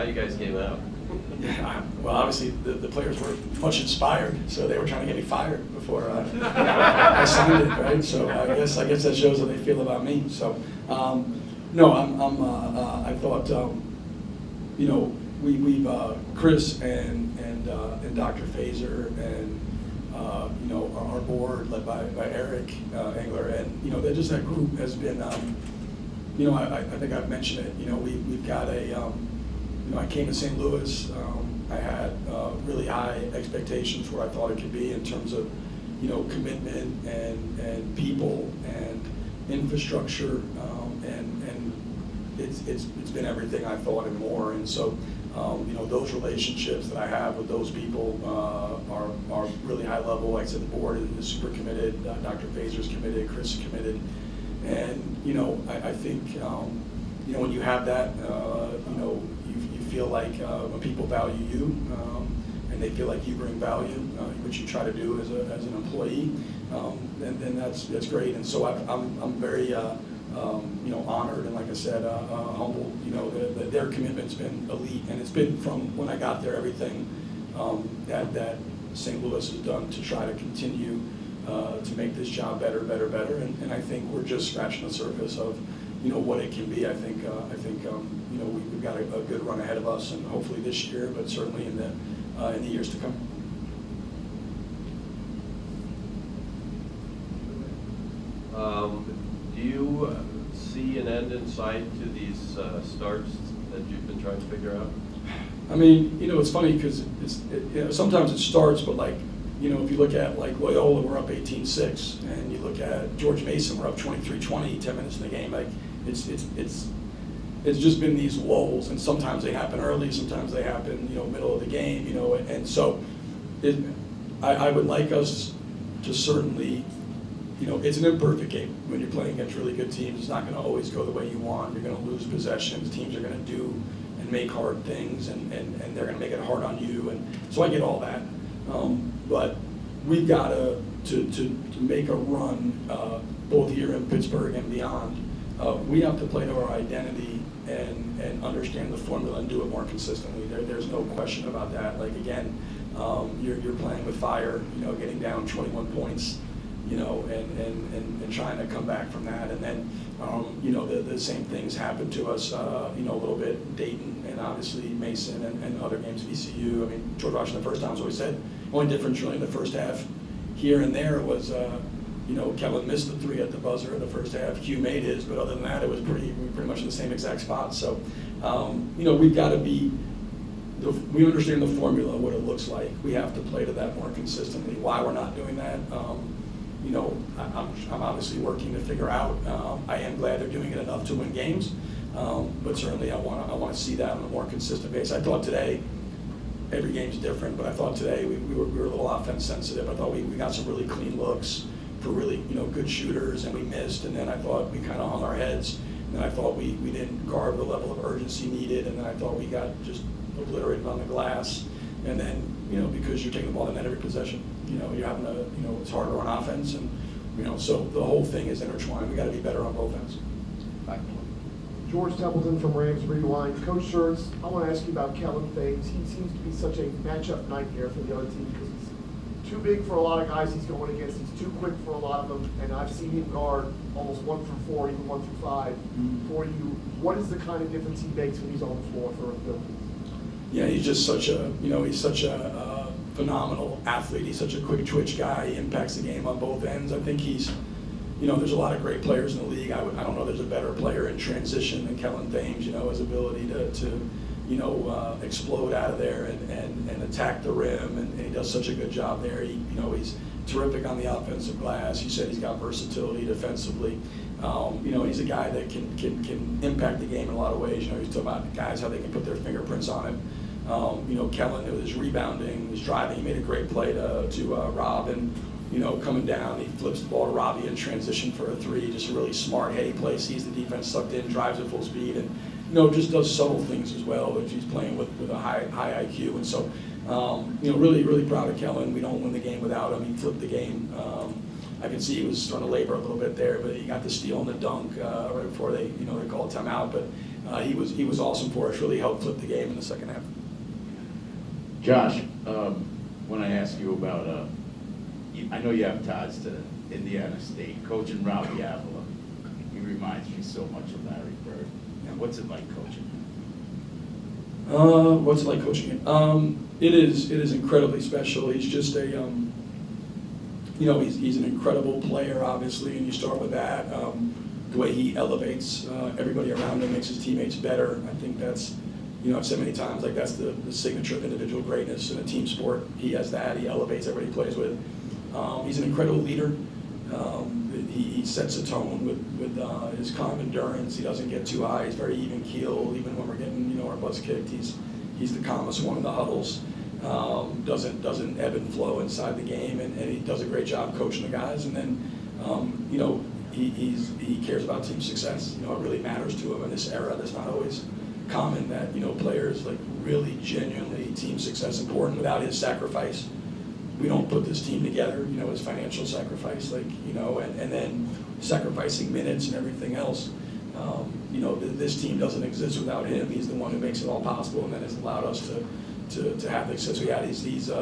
how you guys came out. Yeah, well, obviously the players were much inspired, so they were trying to get me fired before I signed it, right? So I guess that shows how they feel about me. So no, I thought we've Chris and Dr. Fazer and our board led by Eric Engler, and they're just, that group has been I think I've mentioned it. We've got a I came to St. Louis. I had really high expectations for what I thought it could be in terms of commitment and people and infrastructure, and it's been everything I thought and more. And so those relationships that I have with those people are really high level. Like I said, the board is super committed. Dr. Fazer's committed. Chris is committed. And I think when you have that, you feel like when people value you and they feel like you bring value, which you try to do as an employee, then that's great. And so I'm very honored and, like I said, humbled. That their commitment's been elite, and it's been from when I got there, everything that St. Louis has done to try to continue to make this job better. And I think we're just scratching the surface of what it can be. I think we've got a good run ahead of us, and hopefully this year, but certainly in the years to come. Do you see an end in sight to these starts that you've been trying to figure out? I mean, it's funny because sometimes it starts, but if you look at Loyola, we're up 18-6, and you look at George Mason, we're up 23-20, 10 minutes in the game. It's just been these lulls, and sometimes they happen early, sometimes they happen middle of the game, and so I would like us to certainly. It's an imperfect game. When you're playing against really good teams, it's not going to always go the way you want. You're going to lose possessions. Teams are going to do and make hard things, and they're going to make it hard on you. And so I get all that. But we've got to make a run, both here in Pittsburgh and beyond. We have to play to our identity and understand the formula and do it more consistently. There's no question about that. You're playing with fire, getting down 21 points. And trying to come back from that. And then, the same things happened to us, a little bit, Dayton and obviously Mason and other games, VCU. I mean, George Washington the first time, as always said, only difference really in the first half here and there was, Kellen missed the three at the buzzer in the first half. Hugh made his, but other than that, it was pretty much in the same exact spot. So, we've got to be, we understand the formula, what it looks like. We have to play to that more consistently. Why we're not doing that, I'm obviously working to figure out. I am glad they're doing it enough to win games, but certainly I want to see that on a more consistent basis. I thought today, every game's different, but I thought today we were a little offense sensitive. I thought we got some really clean looks for really good shooters, and we missed. And then I thought we kind of hung our heads. And then I thought we didn't guard the level of urgency needed. And then I thought we got just obliterated on the glass. And then because you're taking the ball in net every possession, you're having to it's harder on offense, and so the whole thing is intertwined. We got to be better on both ends. George Templeton from Rams Rewind. Coach Schertz, I want to ask you about Kellen Faves. He seems to be such a matchup nightmare for the other team because he's too big for a lot of guys he's going against. He's too quick for a lot of them, and I've seen him guard almost 1 through 4, even 1 through 5 for you. What is the kind of difference he makes when he's on the floor for the Billikens? Yeah, he's just such a phenomenal athlete. He's such a quick twitch guy. He impacts the game on both ends. I think he's, there's a lot of great players in the league. I don't know there's a better player in transition than Kellen Thames. His ability to explode out of there and attack the rim, and he does such a good job there. He's terrific on the offensive glass. You said he's got versatility defensively. He's a guy that can impact the game in a lot of ways. He's talking about guys, how they can put their fingerprints on it. Kellen, it was his rebounding, his driving. He made a great play to Rob, and coming down, he flips the ball to Robbie in transition for a three. Just a really smart, heady play. Sees the defense sucked in, drives at full speed, and just does subtle things as well. That he's playing with a high IQ, and so really proud of Kellen. We don't win the game without him. He flipped the game. I can see he was starting to labor a little bit there, but he got the steal and the dunk right before they called timeout. But he was awesome for us, really helped flip the game in the second half. Josh, when I ask you about, I know you have ties to Indiana State, coaching Robbie Avila. He reminds me so much of Larry Bird. And what's it like coaching? What's it like coaching him? It is incredibly special. He's just a, he's an incredible player, obviously, and you start with that. The way he elevates everybody around him, makes his teammates better. I think that's, I've said many times, like that's the signature of individual greatness in a team sport. He has that. He elevates everybody he plays with. He's an incredible leader. He sets a tone with his calm endurance. He doesn't get too high. He's very even keel, even when we're getting our butts kicked. He's the calmest one in the huddles. Doesn't ebb and flow inside the game, and he does a great job coaching the guys. And then he cares about team success. It really matters to him in this era. That's not always common that players like really genuinely team success important. Without his sacrifice, we don't put this team together. His financial sacrifice, and then sacrificing minutes and everything else. This team doesn't exist without him. He's the one who makes it all possible, and then has allowed us to have the success we had.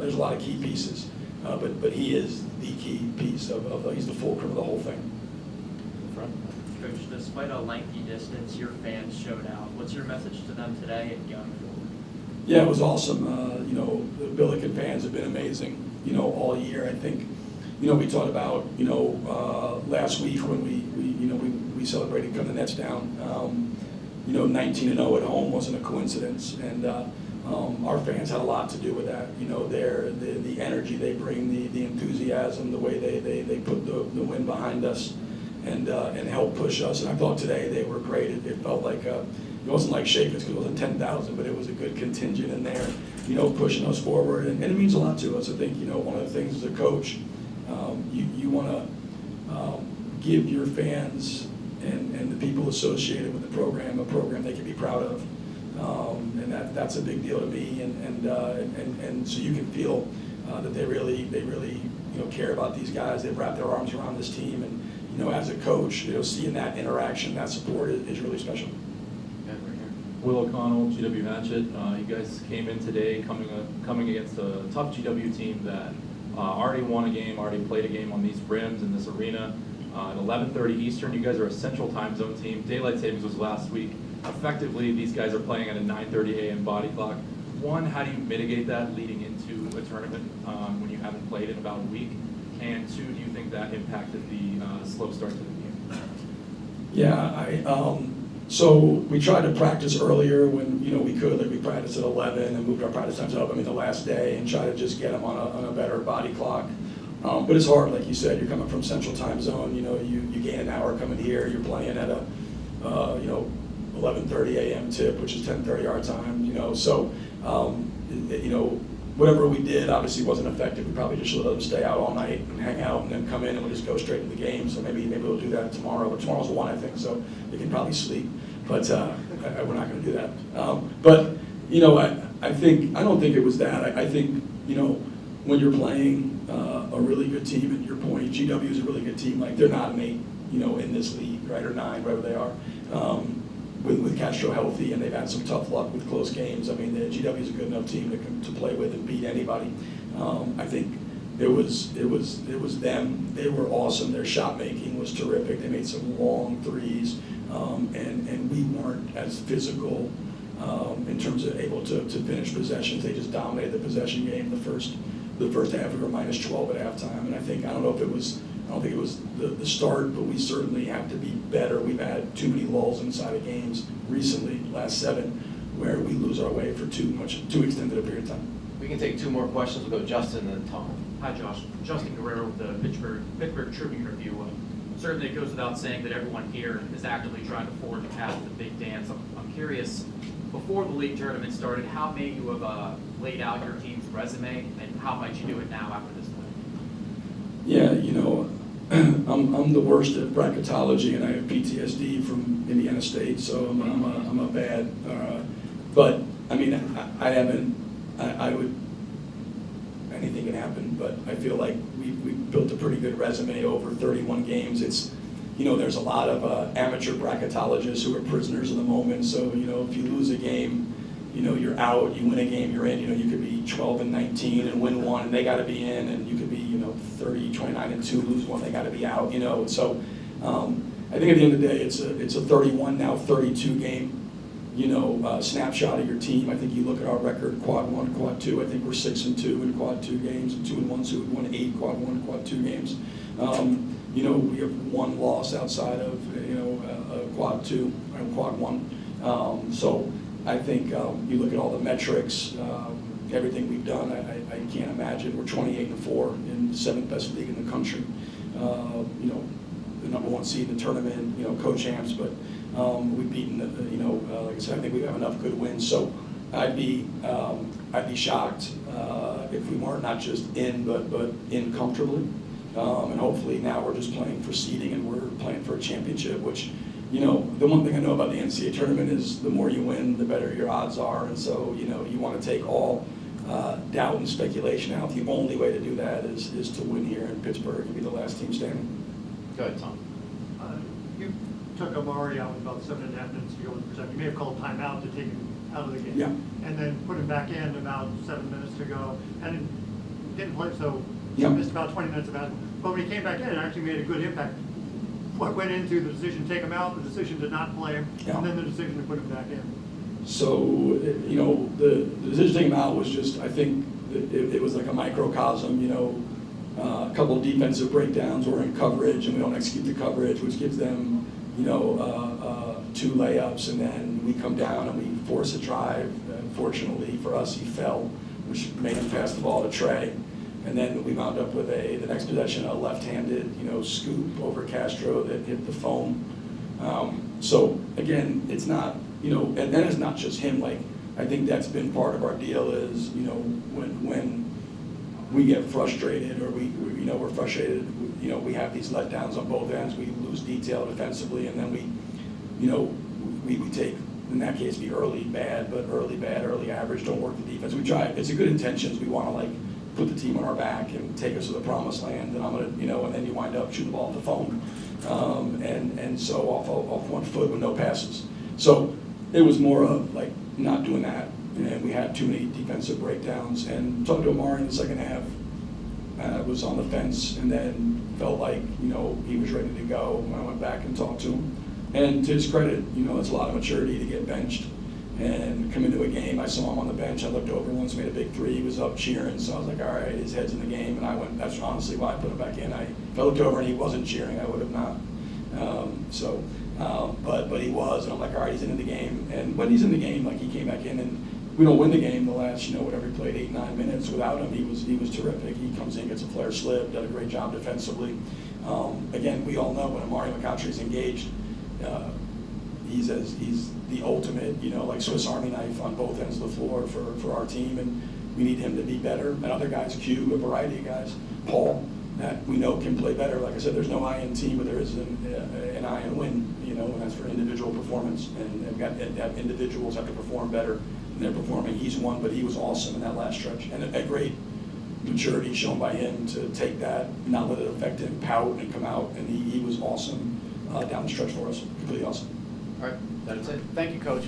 There's a lot of key pieces, but he is the key piece of he's the fulcrum of the whole thing. Coach, despite a lengthy distance, your fans showed out. What's your message to them today and going forward? Yeah, it was awesome. The Billiken fans have been amazing, all year. I think, we talked about, last week when we celebrated cutting the Nets down. 19-0 at home wasn't a coincidence, and our fans had a lot to do with that. The energy they bring, the enthusiasm, the way they put the win behind us, and help push us. And I thought today they were great. It felt like it wasn't like Shakers because it wasn't 10,000, but it was a good contingent in there, pushing us forward. And it means a lot to us. I think one of the things as a coach, you want to give your fans and the people associated with the program a program they can be proud of, and that's a big deal to me. And so you can feel that they really care about these guys. They've wrapped their arms around this team, and as a coach, seeing that interaction, that support is really special. Will O'Connell, GW Hatchet. You guys came in today coming against a tough GW team that already won a game, already played a game on these rims in this arena. At 11:30 Eastern, you guys are a Central Time Zone team. Daylight savings was last week. Effectively, these guys are playing at a 9:30 a.m. body clock. One, how do you mitigate that leading into a tournament when you haven't played in about a week? And two, do you think that impacted the slow start to the game? Yeah, so we tried to practice earlier when we could. Like we practiced at 11 and moved our practice times up. The last day, and try to just get them on a better body clock. But it's hard, like you said. You're coming from Central Time Zone. You gain an hour coming here. You're playing at a 11:30 a.m. tip, which is 10:30 our time. So whatever we did obviously wasn't effective. We probably just should let them stay out all night and hang out, and then come in and we'll just go straight to the game. So maybe we'll do that tomorrow. But tomorrow's 1, I think, so they can probably sleep. But we're not going to do that. I don't think it was that. I think when you're playing a really good team, and your point, GW is a really good team. Like they're not an 8, in this league, right, or 9, wherever they are. With Castro healthy, and they've had some tough luck with close games. The GW is a good enough team to play with and beat anybody. I think it was them. They were awesome. Their shot making was terrific. They made some long threes, and we weren't as physical in terms of able to finish possessions. They just dominated the possession game the first half. We were minus 12 at halftime, and I don't know if it was. I don't think it was the start, but we certainly have to be better. We've had too many lulls inside of games recently, last 7, where we lose our way for too extended a period of time. We can take 2 more questions. We'll go Justin and then Tom. Hi, Josh. Justin Guerrero with the Pittsburgh Tribune Review. Certainly, it goes without saying that everyone here is actively trying to forge a path to the big dance. I'm curious, before the league tournament started, how may you have laid out your team's resume, and how might you do it now after this win? Yeah, I'm the worst at bracketology, and I have PTSD from Indiana State, so I'm a bad. But I haven't. I would. Anything can happen, but I feel like we built a pretty good resume over 31 games. there's a lot of amateur bracketologists who are prisoners of the moment. So, if you lose a game, you're out. You win a game, you're in. You could be 12-19 and win one, and they got to be in. And you could be, 30-29-2, lose one, they got to be out. So I think at the end of the day, it's a 31 now 32 game. Snapshot of your team. I think you look at our record, quad 1, quad 2. I think we're 6-2 in quad 2 games, and 2-1, so we've won 8 quad 1, quad 2 games. We have one loss outside of quad 2 and quad 1. So I think you look at all the metrics, everything we've done. I can't imagine we're 28-4 in the 7th best league in the country. The number 1 seed in the tournament. Co-champs, but. We've beaten, like I said, I think we have enough good wins. So I'd be shocked if we weren't not just in, but in comfortably. And hopefully now we're just playing for seeding and we're playing for a championship, which, the one thing I know about the NCAA tournament is the more you win, the better your odds are. And so, you want to take all doubt and speculation out. The only way to do that is to win here in Pittsburgh and be the last team standing. Go ahead, Tom. You took Amari out with about 7.5 minutes to go in the percent. You may have called timeout to take him out of the game. Yeah. And then put him back in about 7 minutes to go. And didn't play, so Yeah. missed about 20 minutes of basketball. But when he came back in, it actually made a good impact. What went into the decision to take him out, the decision to not play him, Yeah. and then the decision to put him back in? So, the decision to take him out was just, I think, it was like a microcosm, a couple of defensive breakdowns, we're in coverage and we don't execute the coverage, which gives them, 2 layups, and then we come down and we force a drive. Unfortunately for us, he fell, which made him pass the ball to Trey. And then we wound up with the next possession, a left-handed, scoop over Castro that hit the foam. So again, it's not, and then it's not just him. Like, I think that's been part of our deal is, when we get frustrated or we're frustrated, we have these letdowns on both ends. We lose detail defensively, and then we take, in that case, be early bad, early average, don't work the defense. We try, it's a good intentions. We want to put the team on our back and take us to the promised land, and I'm gonna, and then you wind up shooting the ball at the phone. And so off 1 foot with no passes. So it was more of not doing that, and we had too many defensive breakdowns. And talking to Amari in the second half, was on the fence, and then felt like he was ready to go when I went back and talked to him. And to his credit, it's a lot of maturity to get benched and come into a game. I saw him on the bench. I looked over once, made a big 3. He was up cheering, so I was like, all right, his head's in the game. And I went. That's honestly why I put him back in. If I looked over and he wasn't cheering, I would have not. But he was, and I'm like, all right, he's in the game. And when he's in the game, he came back in, and we don't win the game the last, whatever, he played 8-9 minutes. Without him, he was terrific. He comes in, gets a flare slip, did a great job defensively. Again, we all know when Amari McCautry's engaged, he's the ultimate, like Swiss Army knife on both ends of the floor for our team, and we need him to be better. And other guys, Q, a variety of guys, Paul, that we know can play better. Like I said, there's no I in team, but there is an I in win, and that's for individual performance. And individuals have to perform better, and they're performing. He's one, but he was awesome in that last stretch, and a great maturity shown by him to take that, not let it affect him, pout and come out, and he was awesome down the stretch for us, completely awesome. All right, that's it. Thank you, Coach.